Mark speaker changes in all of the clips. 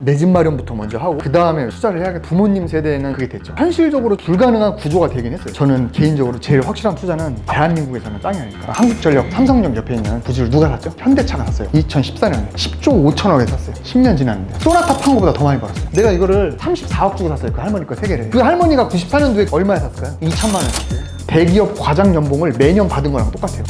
Speaker 1: 내 집 마련부터 먼저 하고 그 다음에 투자를 해야겠다. 부모님 세대에는 그게 됐죠. 현실적으로 불가능한 구조가 되긴 했어요. 저는 개인적으로 제일 확실한 투자는 대한민국에서는 땅이 아닐까. 한국전력, 삼성전력 옆에 있는 부지를 누가 샀죠? 현대차가 샀어요. 2014년에 10조 5천억에 샀어요. 10년 지났는데 소나타 판 거보다 더 많이 벌었어요. 내가 이거를 34억 주고 샀어요. 그 할머니 거 3개를. 그 할머니가 94년도에 얼마에 샀을까요? 2천만 원에 샀어요. 대기업 과장 연봉을 매년 받은 거랑 똑같아요.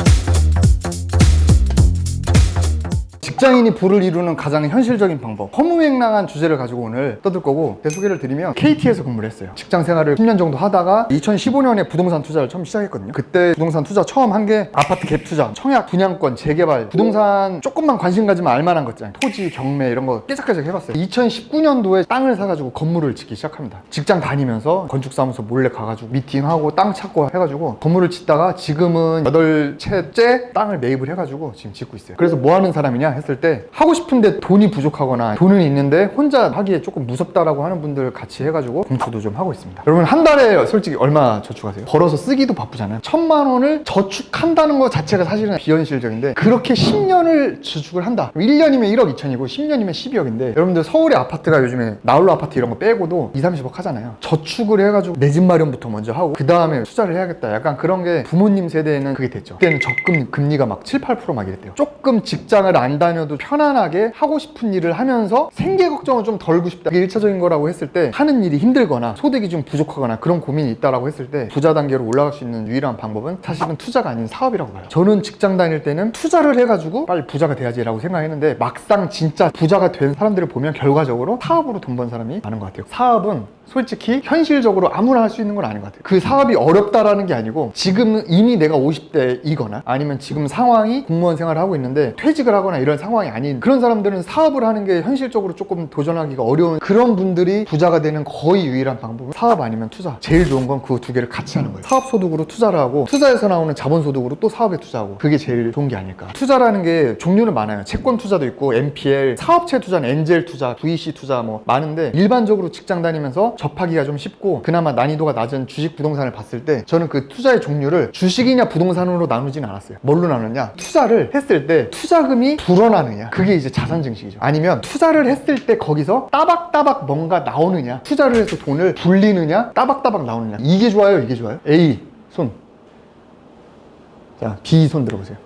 Speaker 1: 직장인이 부를 이루는 가장 현실적인 방법, 허무맹랑한 주제를 가지고 오늘 떠들 거고, 제 소개를 드리면 KT에서 근무를 했어요. 직장 생활을 10년 정도 하다가 2015년에 부동산 투자를 처음 시작했거든요. 그때 부동산 투자 처음 한 게 아파트 갭 투자, 청약, 분양권, 재개발, 부동산 조금만 관심 가지면 알만한 것 있잖아요. 토지, 경매 이런 거 깨작깨작 해봤어요. 2019년도에 땅을 사가지고 건물을 짓기 시작합니다. 직장 다니면서 건축사무소 몰래 가가지고 미팅하고 땅 찾고 해가지고 건물을 짓다가 지금은 8채째 땅을 매입을 해가지고 지금 짓고 있어요. 그래서 뭐 하는 사람이냐 했을 때, 하고 싶은데 돈이 부족하거나 돈은 있는데 혼자 하기에 조금 무섭다라고 하는 분들 같이 해가지고 공투도 좀 하고 있습니다. 여러분 한 달에 솔직히 얼마 저축하세요? 벌어서 쓰기도 바쁘잖아요. 1,000만 원을 저축한다는 것 자체가 사실은 비현실적인데, 그렇게 10년을 저축을 한다. 1년이면 1억 2천이고 10년이면 12억인데, 여러분들 서울의 아파트가 요즘에 나홀로 아파트 이런 거 빼고도 2, 30억 하잖아요. 저축을 해가지고 내 집 마련부터 먼저 하고 그 다음에 투자를 해야겠다. 약간 그런 게 부모님 세대에는 그게 됐죠. 그때는 적금 금리가 막 7, 8% 막 이랬대요. 조금 직장을 안 다녀도 편안하게 하고 싶은 일을 하면서 생계 걱정을 좀 덜고 싶다. 이게 1차적인 거라고 했을 때, 하는 일이 힘들거나 소득이 좀 부족하거나 그런 고민이 있다라고 했을 때 부자 단계로 올라갈 수 있는 유일한 방법은 사실은 투자가 아닌 사업이라고 봐요. 저는 직장 다닐 때는 투자를 해가지고 빨리 부자가 돼야지라고 생각했는데, 막상 진짜 부자가 된 사람들을 보면 결과적으로 사업으로 돈 번 사람이 많은 것 같아요. 사업은 솔직히 현실적으로 아무나 할 수 있는 건 아닌 것 같아요. 그 사업이 어렵다라는 게 아니고, 지금 이미 내가 50대이거나 아니면 지금 상황이 공무원 생활을 하고 있는데 퇴직을 하거나 이런 상황이 아닌 그런 사람들은 사업을 하는 게 현실적으로 조금 도전하기가 어려운 그런 분들이 부자가 되는 거의 유일한 방법은 사업 아니면 투자. 제일 좋은 건 그 두 개를 같이 하는 거예요. 사업 소득으로 투자를 하고 투자에서 나오는 자본 소득으로 또 사업에 투자하고, 그게 제일 좋은 게 아닐까. 투자라는 게 종류는 많아요. 채권 투자도 있고 NPL, 사업체 투자는 엔젤 투자, VC 투자 뭐 많은데, 일반적으로 직장 다니면서 접하기가 좀 쉽고 그나마 난이도가 낮은 주식 부동산을 봤을 때, 저는 그 투자의 종류를 주식이냐 부동산으로 나누진 않았어요. 뭘로 나누냐, 투자를 했을 때 투자금이 불어나느냐, 그게 이제 자산 증식이죠. 아니면 투자를 했을 때 거기서 따박따박 뭔가 나오느냐, 투자를 해서 돈을 불리느냐, 따박따박 나오느냐. 이게 좋아요, 이게 좋아요? A 손. 자, B 손 들어보세요.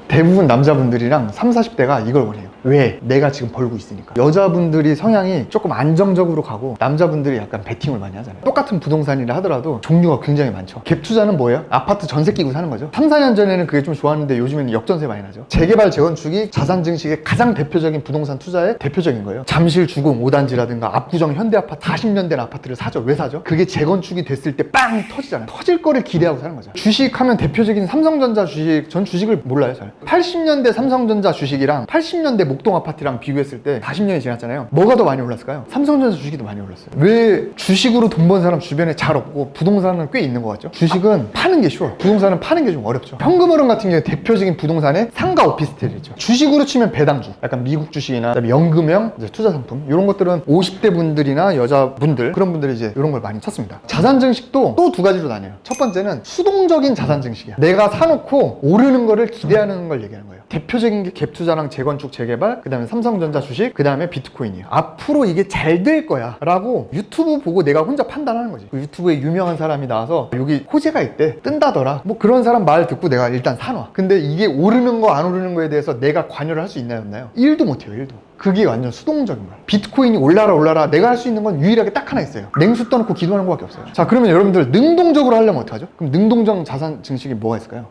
Speaker 1: 대부분 남자분들이랑 30, 40대가 이걸 원해요. 왜? 내가 지금 벌고 있으니까. 여자분들이 성향이 조금 안정적으로 가고 남자분들이 약간 베팅을 많이 하잖아요. 똑같은 부동산이라 하더라도 종류가 굉장히 많죠. 갭 투자는 뭐예요? 아파트 전세 끼고 사는 거죠. 3, 4년 전에는 그게 좀 좋았는데 요즘에는 역전세 많이 나죠. 재개발, 재건축이 자산 증식의 가장 대표적인 부동산 투자의 대표적인 거예요. 잠실 주공 5단지라든가 압구정 현대아파트 40년 된 아파트를 사죠. 왜 사죠? 그게 재건축이 됐을 때 빵 터지잖아요. 터질 거를 기대하고 사는 거죠. 주식하면 대표적인 삼성전자 주식, 전 주식을 몰라요 잘. 80년대 삼성전자 주식이랑 80년대 목동 아파트랑 비교했을 때 40년이 지났잖아요. 뭐가 더 많이 올랐을까요? 삼성전자 주식이 더 많이 올랐어요. 왜? 주식으로 돈 번 사람 주변에 잘 없고 부동산은 꽤 있는 것 같죠? 주식은 파는 게 쉬워요. 부동산은 파는 게 좀 어렵죠. 현금흐름 같은 경우에 대표적인 부동산에 상가 오피스텔이죠. 주식으로 치면 배당주, 약간 미국 주식이나 그다음에 연금형 이제 투자 상품, 이런 것들은 50대 분들이나 여자분들, 그런 분들이 이제 이런 걸 많이 찾습니다. 자산 증식도 또 두 가지로 나뉘어요. 첫 번째는 수동적인 자산 증식이야. 내가 사놓고 오르는 거를 기대하는 걸 얘기하는 거예요. 대표적인 게 갭 투자랑 재건축, 재개발, 그 다음에 삼성전자 주식, 그 다음에 비트코인이에요. 앞으로 이게 잘 될 거야 라고 유튜브 보고 내가 혼자 판단하는 거지. 그 유튜브에 유명한 사람이 나와서 여기 호재가 있대, 뜬다더라, 뭐 그런 사람 말 듣고 내가 일단 사놔. 근데 이게 오르는 거 안 오르는 거에 대해서 내가 관여를 할 수 있나요, 없나요? 1도 못해요, 1도. 그게 완전 수동적인 거야. 비트코인이 올라라 내가 할 수 있는 건 유일하게 딱 하나 있어요. 냉수 떠놓고 기도하는 거밖에 없어요. 자, 그러면 여러분들 능동적으로 하려면 어떡하죠? 그럼 능동적 자산 증식이 뭐가 있을까요?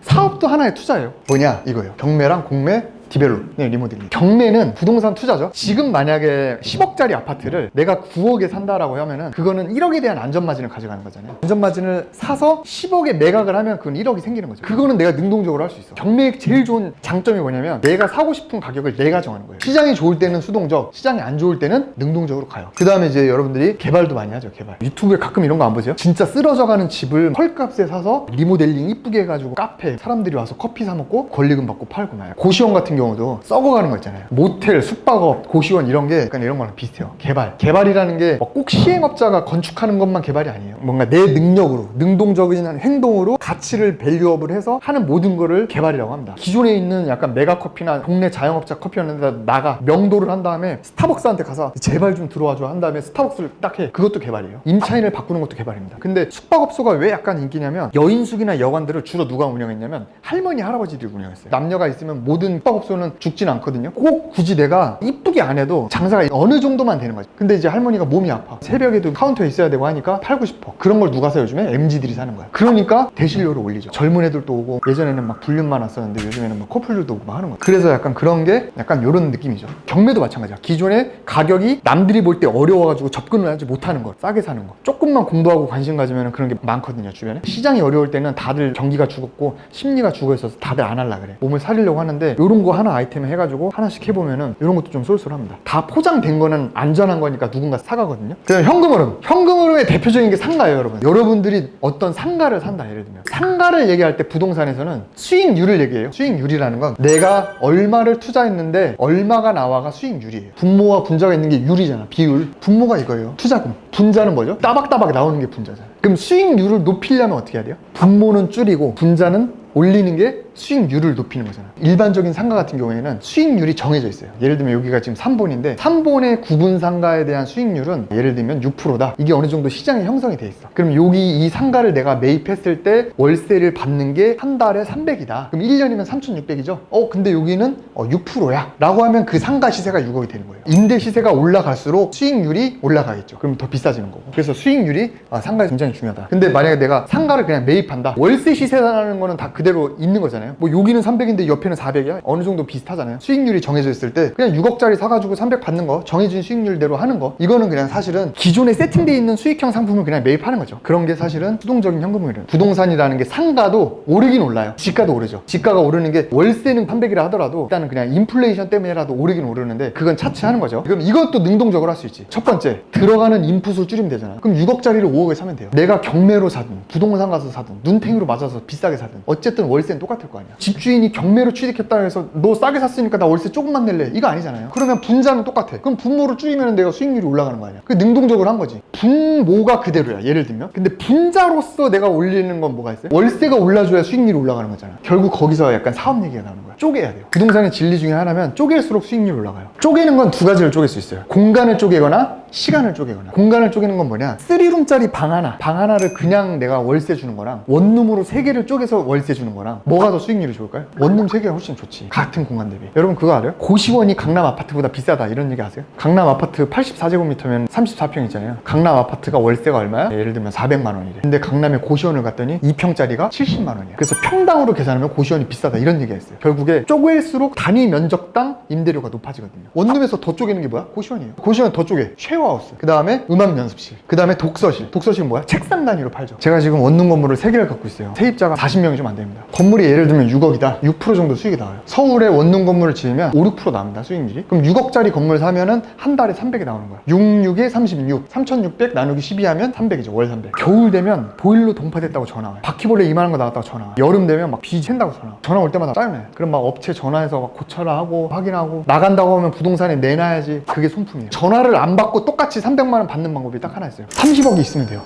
Speaker 1: 사업도 하나의 투자예요. 뭐냐 이거예요. 경매랑 공매, 디벨롭, 리모델링. 경매는 부동산 투자죠. 지금 만약에 10억짜리 아파트를 내가 9억에 산다라고 하면은 그거는 1억에 대한 안전마진을 가져가는 거잖아요. 안전마진을 사서 10억에 매각을 하면 그건 1억이 생기는 거죠. 그거는 내가 능동적으로 할 수 있어. 경매의 제일 좋은 장점이 뭐냐면 내가 사고 싶은 가격을 내가 정하는 거예요. 시장이 좋을 때는 수동적, 시장이 안 좋을 때는 능동적으로 가요. 그 다음에 이제 여러분들이 개발도 많이 하죠. 개발. 유튜브에 가끔 이런 거 안 보세요? 진짜 쓰러져가는 집을 헐값에 사서 리모델링 이쁘게 해가지고 카페 사람들이 와서 커피 사 먹고 권리금 받고 팔고 나요. 고시원 같은 경우도 썩어가는 거 있잖아요. 모텔, 숙박업, 고시원 이런 게 약간 이런 거랑 비슷해요. 개발이라는 게 꼭 시행업자가 건축하는 것만 개발이 아니에요. 뭔가 내 능력으로, 능동적인 행동으로 가치를 밸류업을 해서 하는 모든 거를 개발이라고 합니다. 기존에 있는 약간 메가커피나 동네 자영업자 커피였는데 나가 명도를 한 다음에 스타벅스한테 가서 제발 좀 들어와줘 한 다음에 스타벅스를 딱 해. 그것도 개발이에요. 임차인을 바꾸는 것도 개발입니다. 근데 숙박업소가 왜 약간 인기냐면 여인숙이나 여관들을 주로 누가 운영했냐면 할머니, 할아버지들이 운영했어요. 남녀가 있으면 모든 숙박업소는 죽진 않거든요. 꼭 굳이 내가 이쁘게 안 해도 장사가 어느 정도만 되는 거죠. 근데 이제 할머니가 몸이 아파. 새벽에도 카운터에 있어야 되고 하니까 팔고 싶어. 그런 걸 누가 사 요즘에? MZ들이 사는 거야. 그러니까 대실료를 올리죠. 젊은 애들도 오고 예전에는 막 불륜만 왔었는데 요즘에는 막 커플들도 오고 막 하는 거야. 그래서 약간 그런 게 약간 이런 느낌이죠. 경매도 마찬가지야. 기존에 가격이 남들이 볼 때 어려워가지고 접근을 하지 못하는 거, 싸게 사는 거. 조금만 공부하고 관심 가지면 그런 게 많거든요, 주변에. 시장이 어려울 때는 다들 경기가 죽었고 심리가 죽어 있어서 다들 안 하려고 그래. 몸을 살리려고 하는데 이런 거 하나 아이템 해가지고 하나씩 해보면은 이런 것도 좀 쏠쏠합니다. 다 포장된 거는 안전한 거니까 누군가 사가거든요. 그다음에 현금흐름. 현금흐름의 대표적인 게 상가예요, 여러분. 여러분들이 어떤 상가를 산다, 예를 들면. 상가를 얘기할 때 부동산에서는 수익률을 얘기해요. 수익률이라는 건 내가 얼마를 투자했는데 얼마가 나와가 수익률이에요. 분모와 분자가 있는 게 율이잖아, 비율. 분모가 이거예요. 투자금. 분자는 뭐죠? 따박따박 나오는 게 분자잖아. 그럼 수익률을 높이려면 어떻게 해야 돼요? 분모는 줄이고 분자는 올리는 게 수익률을 높이는 거잖아. 일반적인 상가 같은 경우에는 수익률이 정해져 있어요. 예를 들면 여기가 지금 3본인데 3본의 구분 상가에 대한 수익률은 예를 들면 6%다. 이게 어느 정도 시장에 형성이 돼 있어. 그럼 여기 이 상가를 내가 매입했을 때 월세를 받는 게 한 달에 300이다. 그럼 1년이면 3,600이죠. 근데 여기는 6%야 라고 하면 그 상가 시세가 6억이 되는 거예요. 임대 시세가 올라갈수록 수익률이 올라가겠죠. 그럼 더 비싸지는 거고. 그래서 수익률이 상가에 굉장히 중요하다. 근데 만약에 내가 상가를 그냥 매입한다. 월세 시세라는 거는 다 그대로 있는 거잖아요. 뭐 여기는 300인데 옆에는 400이야? 어느 정도 비슷하잖아요. 수익률이 정해져 있을 때 그냥 6억짜리 사가지고 300 받는 거, 정해진 수익률대로 하는 거, 이거는 그냥 사실은 기존에 세팅되어 있는 수익형 상품을 그냥 매입하는 거죠. 그런 게 사실은 수동적인 현금흐름. 부동산이라는 게 상가도 오르긴 올라요. 지가도 오르죠. 지가가 오르는 게 월세는 300이라 하더라도 일단은 그냥 인플레이션 때문에라도 오르긴 오르는데 그건 차치하는 거죠. 그럼 이것도 능동적으로 할 수 있지. 첫 번째, 들어가는 인풋을 줄이면 되잖아. 그럼 6억짜리를 5억에 사면 돼요. 내가 경매로 사든 부동산 가서 사든 눈탱이로 맞아서 비싸게 사든 어쨌든 월세는 똑같을 거 아니야. 집주인이 경매로 취득했다 해서 너 싸게 샀으니까 나 월세 조금만 낼래, 이거 아니잖아요. 그러면 분자는 똑같아. 그럼 분모를 줄이면 내가 수익률이 올라가는 거 아니야. 그 능동적으로 한 거지. 분모가 그대로야, 예를 들면. 근데 분자로서 내가 올리는 건 뭐가 있어요? 월세가 올라줘야 수익률이 올라가는 거잖아. 결국 거기서 약간 사업 얘기가 나오는 거야. 쪼개야 돼요. 부동산의 진리 중에 하나면 쪼갤수록 수익률이 올라가요. 쪼개는 건 두 가지를 쪼갤 수 있어요. 공간을 쪼개거나 시간을 쪼개거나. 공간을 쪼개는 건 뭐냐, 3룸짜리 방 하나를 그냥 내가 월세 주는 거랑 원룸으로 3개를 쪼개서 월세 주는 거랑 뭐가 더 수익률이 좋을까요? 원룸 3개가 훨씬 좋지, 같은 공간 대비. 여러분 그거 알아요? 고시원이 강남 아파트보다 비싸다, 이런 얘기 아세요? 강남 아파트 84제곱미터면 34평 있잖아요. 강남 아파트가 월세가 얼마야? 예를 들면 400만 원이래. 근데 강남에 고시원을 갔더니 2평짜리가 70만 원이야. 그래서 평당으로 계산하면 고시원이 비싸다, 이런 얘기가 있어요. 결국에 쪼갤수록 단위 면적당 임대료가 높아지거든요. 원룸에서 더 쪼개는 게 뭐야? 고시원이에요. 고시원 더 쪼개. 쉐어하우스, 그 다음에 음악 연습실, 그 다음에 독서실. 독서실은 뭐야? 책상 단위로 팔죠. 제가 지금 원룸 건물을 3개를 갖고 있어요. 세입자가 40명이 좀 안 됩니다. 건물이 예를 들면 6억이다. 6% 정도 수익이 나와요. 서울에 원룸 건물을 지으면 5, 6% 나옵니다, 수익률이. 그럼 6억짜리 건물 사면은 한 달에 300이 나오는 거야. 66에 36, 3,600 나누기 12 하면 300이죠, 월 300. 겨울 되면 보일러 동파됐다고 전화 와요. 바퀴벌레 이만한 거 나왔다고 전화 와요. 여름 되면 막 비 샌다고 전화 와요. 전화 올 때마다 짜증나요. 그럼 막 업체 전화해서 막 고쳐라 하고 확인하고, 나간다고 하면 부동산에 내놔야지. 그게 손품이에요. 전화를 안 받고 똑같이 300만 원 받는 방법이 딱 하나 있어요. 30억이 있으면 돼요.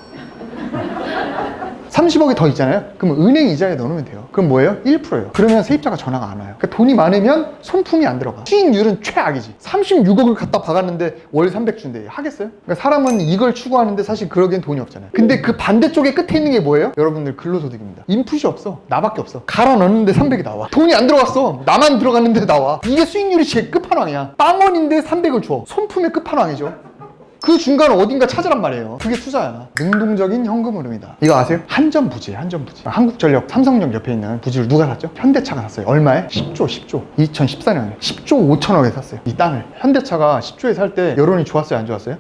Speaker 1: 30억이 더 있잖아요. 그럼 은행 이자에 넣어놓으면 돼요. 그럼 뭐예요? 1%예요. 그러면 세입자가 전화가 안 와요. 그러니까 돈이 많으면 손품이 안 들어가. 수익률은 최악이지. 36억을 갖다 박았는데 월 300 준대. 하겠어요? 그러니까 사람은 이걸 추구하는데 사실 그러기엔 돈이 없잖아요. 근데 그 반대쪽에 끝에 있는 게 뭐예요? 여러분들 근로소득입니다. 인풋이 없어. 나밖에 없어. 갈아 넣었는데 300이 나와. 돈이 안 들어갔어. 나만 들어갔는데 나와. 이게 수익률이 제일 끝판왕이야. 빵원인데 300을 줘. 손품의 끝판왕이죠. 그 중간을 어딘가 찾으란 말이에요. 그게 투자야. 능동적인 현금 흐름이다. 이거 아세요? 한전부지예요, 한전부지. 한국전력, 삼성전력 옆에 있는 부지를 누가 샀죠? 현대차가 샀어요. 얼마에? 10조. 2014년에 10조 5천억에 샀어요, 이 땅을. 현대차가 10조에 살 때 여론이 좋았어요, 안 좋았어요?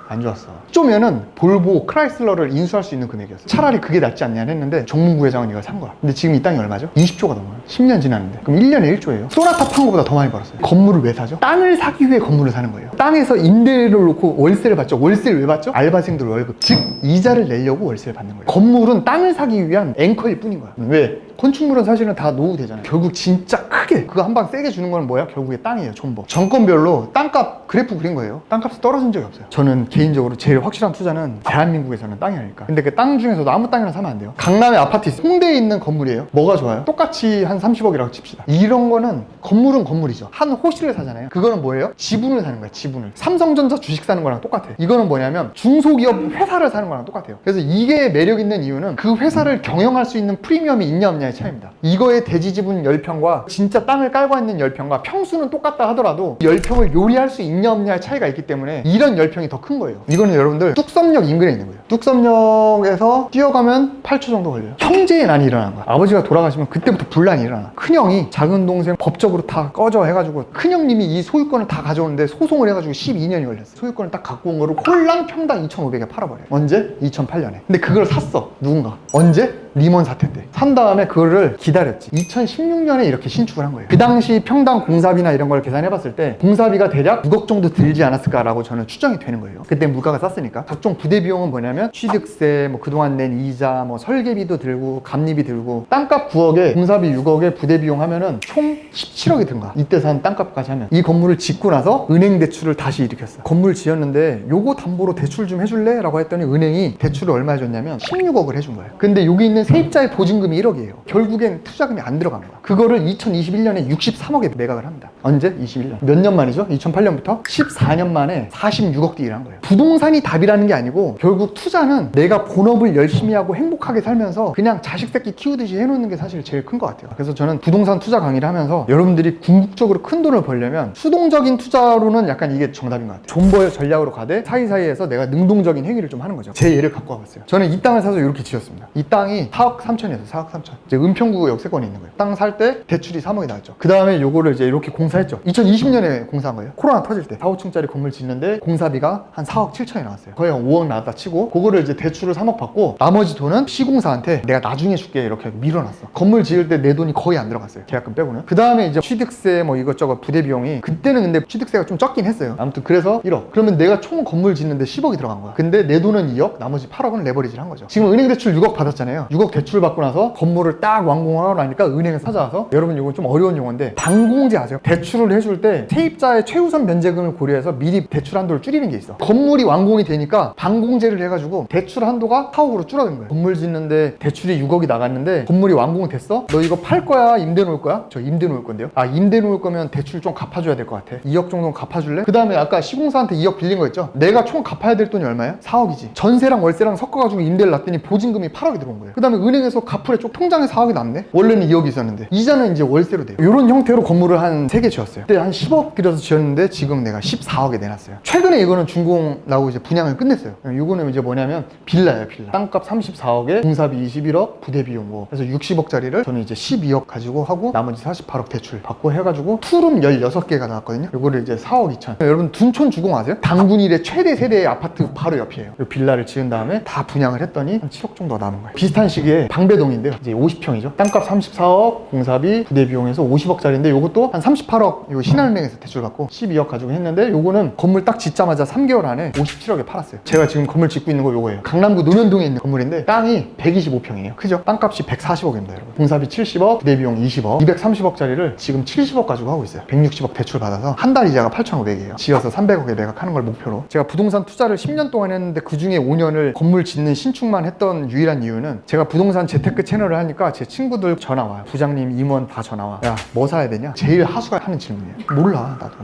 Speaker 1: 안 좋았어. 10조면은 볼보, 크라이슬러를 인수할 수 있는 금액이었어. 차라리 그게 낫지 않냐 했는데 정문구 회장은 이걸 산 거야. 근데 지금 이 땅이 얼마죠? 20조가 넘어요. 10년 지났는데. 그럼 1년에 1조예요. 소나타 판 거보다 더 많이 벌었어요. 건물을 왜 사죠? 땅을 사기 위해 건물을 사는 거예요. 땅에서 임대를 놓고 월세를 받죠. 월세를 왜 받죠? 알바생들 월급, 즉 이자를 내려고 월세를 받는 거예요. 건물은 땅을 사기 위한 앵커일 뿐인 거야. 왜? 건축물은 사실은 다 노후되잖아요. 결국 진짜 크게 그거 한 방 세게 주는 건 뭐야? 결국에 땅이에요. 존버. 정권별로 땅값 그래프 그린 거예요. 땅값이 떨어진 적이 없어요. 저는 개인적으로 제일 확실한 투자는 대한민국에서는 땅이 아닐까. 근데 그 땅 중에서도 아무 땅이나 사면 안 돼요. 강남에 아파트 있어요. 홍대에 있는 건물이에요. 뭐가 좋아요? 똑같이 한 30억이라고 칩시다. 이런 거는 건물은 건물이죠. 한 호실을 사잖아요. 그거는 뭐예요? 지분을 사는 거예요. 지분을. 삼성전자 주식 사는 거랑 똑같아요. 이거는 뭐냐면 중소기업 회사를 사는 거랑 똑같아요. 그래서 이게 매력 있는 이유는 그 회사를 경영할 수 있는 프리미엄이 있냐 없냐의 차이입니다. 이거의 대지 지분 10평과 진짜 땅을 깔고 있는 10평과 평수는 똑같다 하더라도 10평을 요리할 수 있냐 없냐의 차이가 있기 때문에 이런 10평이 더 큰 거예요. 이거는 여러분들 뚝섬역 인근에 있는 거예요. 뚝섬역에서 뛰어가면 8초 정도 걸려요. 형제의 난이 일어난 거야. 아버지가 돌아가시면 그때부터 분란이 일어나. 큰형이 작은 동생 법적으로 다 꺼져 해가지고 큰형님이 이 소유권을 다 가져오는데 소송을 해가지고 12년이 걸렸어. 소유권을 딱 갖고 온 거를 홀랑 평당 2,500에 팔아버려요. 언제? 2008년에. 근데 그걸 샀어. 누군가. 언제? 리먼 사태 때. 산 다음에 그거를 기다렸지. 2016년에 이렇게 신축을 한 거예요. 그 당시 평당 공사비나 이런 걸 계산해봤을 때 공사비가 대략 6억 정도 들지 않았을까라고 저는 추정이 되는 거예요. 그때 물가가 쌌으니까. 각종 부대 비용은 뭐냐면 취득세, 뭐 그동안 낸 이자, 뭐 설계비도 들고 감리비 들고 땅값 9억에 공사비 6억에 부대 비용 하면은 총 17억이 든가. 이때 산 땅값까지 하면. 이 건물을 짓고 나서 은행 대출을 다시 일으켰어. 건물 지었는데 요거 담보로 대출 좀 해줄래? 라고 했더니 은행이 대출을 얼마 해줬냐면 16억을 해준 거예요. 근데 여기 있는 세입자의 보증금이 1억이에요. 결국엔 투자금이 안 들어간 거야. 그거를 2021년에 63억에 매각을 합니다. 언제? 21년. 몇 년 만이죠? 2008년부터 14년 만에 46억 딜을 한 거예요. 부동산이 답이라는 게 아니고 결국 투자는 내가 본업을 열심히 하고 행복하게 살면서 그냥 자식 새끼 키우듯이 해놓는 게 사실 제일 큰 것 같아요. 그래서 저는 부동산 투자 강의를 하면서 여러분들이 궁극적으로 큰 돈을 벌려면 수동적인 투자로는 약간 이게 정답인 것 같아요. 존버 전략으로 가되 사이사이에서 내가 능동적인 행위를 좀 하는 거죠. 제 예를 갖고 와봤어요. 저는 이 땅을 사서 이렇게 지었습니다. 이 땅이 4억 3천이었어요. 4억 3천. 이제 은평구 역세권에 있는 거예요. 땅 살 때 대출이 3억이 나왔죠. 그 다음에 요거를 이제 이렇게 공사했죠. 2020년에 공사한 거예요. 코로나 터질 때 4, 5층짜리 건물 짓는데 공사비가 한 4억 7천이 나왔어요. 거의 한 5억 나왔다 치고 그거를 이제 대출을 3억 받고 나머지 돈은 시공사한테 내가 나중에 줄게 이렇게 밀어놨어. 건물 지을 때 내 돈이 거의 안 들어갔어요. 계약금 빼고는. 그 다음에 이제 취득세 뭐 이것저것 부대 비용이 그때는 근데 취득세가 좀 적긴 했어요. 아무튼 그래서 1억. 그러면 내가 총 건물 짓는데 10억이 들어간 거야. 근데 내 돈은 2억, 나머지 8억은 레버리지를 한 거죠. 지금 은행 대출 6억 받았잖아요. 6억 대출 받고 나서 건물을 딱 완공하고 나니까 은행에 찾아와서 여러분 이건 좀 어려운 용어인데 반공제 아세요? 대출을 해줄 때 세입자의 최우선 면제금을 고려해서 미리 대출 한도를 줄이는 게 있어. 건물이 완공이 되니까 반공제를 해가지고 대출 한도가 4억으로 줄어든 거예요. 건물 짓는데 대출이 6억이 나갔는데 건물이 완공이 됐어? 너 이거 팔 거야? 임대 놓을 거야? 저 임대 놓을 건데요. 아 임대 놓을 거면 대출 좀 갚아줘야 될 것 같아. 2억 정도는 갚아줄래? 그 다음에 아까 시공사한테 2억 빌린 거 있죠? 내가 총 갚아야 될 돈이 얼마야? 4억이지. 전세랑 월세랑 섞어가지고 임대를 놨더니 보증금이 8억이 들어온 거예요. 그 다음에 은행에서 갚으래 쪽 통장에 4억이 남네? 원래는 2억이 있었는데 이자는 이제 월세로 돼요. 이런 형태로 건물을 한 3개 지었어요. 그때 한 10억 들여서 지었는데 지금 내가 14억에 내놨어요. 최근에 이거는 준공 나오고 이제 분양을 끝냈어요. 이거는 이제 뭐냐면 빌라예요. 빌라. 땅값 34억에 공사비 21억, 부대 비용 뭐 그래서 60억짜리를 저는 이제 12억 가지고 하고 나머지 48억 대출 받고 해가지고 투룸 16개가 나왔거든요. 이거를 이제 4억 2천. 여러분 둔촌 주공 아세요? 당군 일의 최대 세대의 아파트 바로 옆이에요. 이 빌라를 지은 다음에 다 분양을 했더니 한 7억 정도 남은 거예요. 비슷한 시기에 방배동인데요. 이제 50평이죠. 땅값 34억, 공사비, 부대 비용에서 50억짜리인데 요것도 한 38억 이거 신한은행에서 대출 받고 12억 가지고 했는데 요거는 건물 딱 짓자마자 3개월 안에 57억에 팔았어요. 제가 지금 건물 짓고 있는 거 요거예요. 강남구 노면동에 있는 건물인데 땅이 125평이에요. 크죠? 땅값이 140억입니다, 여러분. 공사비 70억, 부대 비용 20억, 230억짜리를 지금 70억 가지고 하고 있어요. 160억 대출 받아서 한 달 이자가 8,500이에요. 지어서 300억에 매각하는 걸 목표로. 제가 부동산 투자를 10년 동안 했는데 그 중에 5년을 건물 짓는 신축만 했던 유일한 이유는 제가 부동산 재테크 채널을 하니까 제 친구들 전화 와요. 부장님, 임원 다 전화 와. 야, 뭐 사야 되냐? 제일 하수가 하는 질문이에요. 몰라, 나도.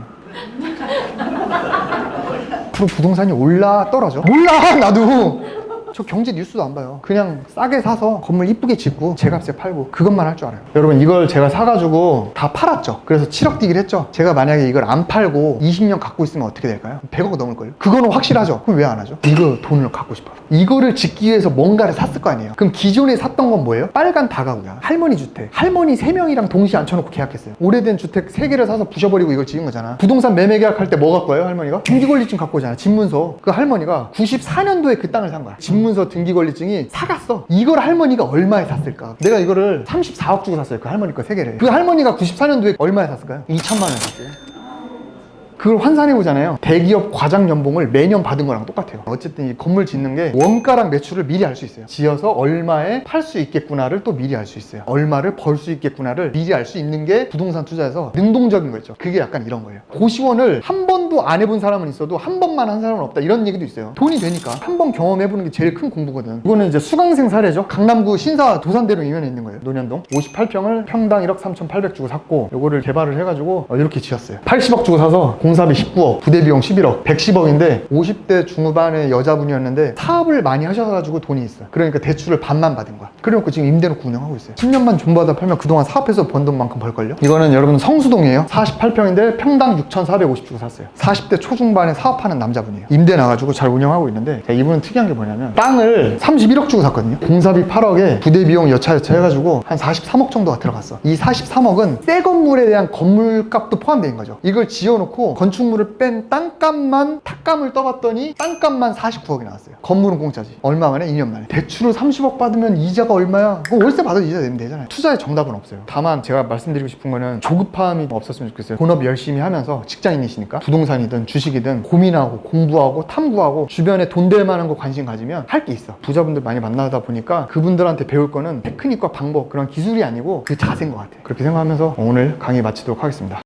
Speaker 1: 앞으로 부동산이 올라 떨어져? 몰라, 나도. 저 경제 뉴스도 안 봐요. 그냥 싸게 사서 건물 이쁘게 짓고 제값에 팔고 그것만 할 줄 알아요. 여러분 이걸 제가 사가지고 다 팔았죠. 그래서 7억 뛰기를 했죠. 제가 만약에 이걸 안 팔고 20년 갖고 있으면 어떻게 될까요? 100억 넘을걸요. 그거는 확실하죠. 그럼 왜 안 하죠? 이거 돈을 갖고 싶어서. 이거를 짓기 위해서 뭔가를 샀을 거 아니에요. 그럼 기존에 샀던 건 뭐예요? 빨간 다가구야. 할머니 주택. 할머니 3명이랑 동시에 앉혀놓고 계약했어요. 오래된 주택 3개를 사서 부셔버리고 이걸 지은 거잖아. 부동산 매매 계약할 때 뭐 갖고 와요, 할머니가? 등기권리증 갖고 오잖아. 집문서. 그 할머니가 94년도에 그 땅을 산 거야. 집문서 등기권리증이 사갔어. 이걸 할머니가 얼마에 샀을까? 내가 이거를 34억 주고 샀어요. 그 할머니 거 3개를. 그 할머니가 94년도에 얼마에 샀을까요? 2천만 원에 샀어요. 그걸 환산해 보잖아요. 대기업 과장 연봉을 매년 받은 거랑 똑같아요. 어쨌든 이 건물 짓는 게 원가랑 매출을 미리 알 수 있어요. 지어서 얼마에 팔 수 있겠구나를 또 미리 알 수 있어요. 얼마를 벌 수 있겠구나를 미리 알 수 있는 게 부동산 투자에서 능동적인 거죠. 그게 약간 이런 거예요. 고시원을 한 번도 안 해본 사람은 있어도 한 번만 한 사람은 없다, 이런 얘기도 있어요. 돈이 되니까 한 번 경험해보는 게 제일 큰 공부거든. 이거는 이제 수강생 사례죠. 강남구 신사 도산대로 이면에 있는 거예요. 논현동 58평을 평당 1억 3,800 주고 샀고, 요거를 개발을 해가지고 이렇게 지었어요. 80억 주고 사서 공사비 19억, 부대 비용 11억, 110억인데 50대 중후반의 여자분이었는데 사업을 많이 하셔가지고 돈이 있어요. 그러니까 대출을 반만 받은 거야. 그래놓고 지금 임대놓고 운영하고 있어요. 10년만 존버하다 팔면 그동안 사업해서 번 돈만큼 벌걸요. 이거는 여러분 성수동이에요. 48평인데 평당 6,450 주고 샀어요. 40대 초중반에 사업하는 남자분이에요. 임대 나가지고 잘 운영하고 있는데, 이분은 특이한 게 뭐냐면 땅을 31억 주고 샀거든요. 공사비 8억에 부대 비용 여차여차 해가지고 한 43억 정도가 들어갔어. 이 43억은 새 건물에 대한 건물값도 포함된 거죠. 이걸 지어놓고 건축물을 뺀 땅값만 탁감을 떠봤더니 땅값만 49억이 나왔어요. 건물은 공짜지. 얼마 만에? 2년 만에. 대출을 30억 받으면 이자가 얼마야? 그럼 월세 받아도 이자 내면 되잖아요. 투자의 정답은 없어요. 다만 제가 말씀드리고 싶은 거는 조급함이 없었으면 좋겠어요. 본업 열심히 하면서, 직장인이시니까 부동산이든 주식이든 고민하고 공부하고 탐구하고 주변에 돈 될 만한 거 관심 가지면 할 게 있어. 부자분들 많이 만나다 보니까 그분들한테 배울 거는 테크닉과 방법, 그런 기술이 아니고 그 자세인 것 같아요. 그렇게 생각하면서 오늘 강의 마치도록 하겠습니다.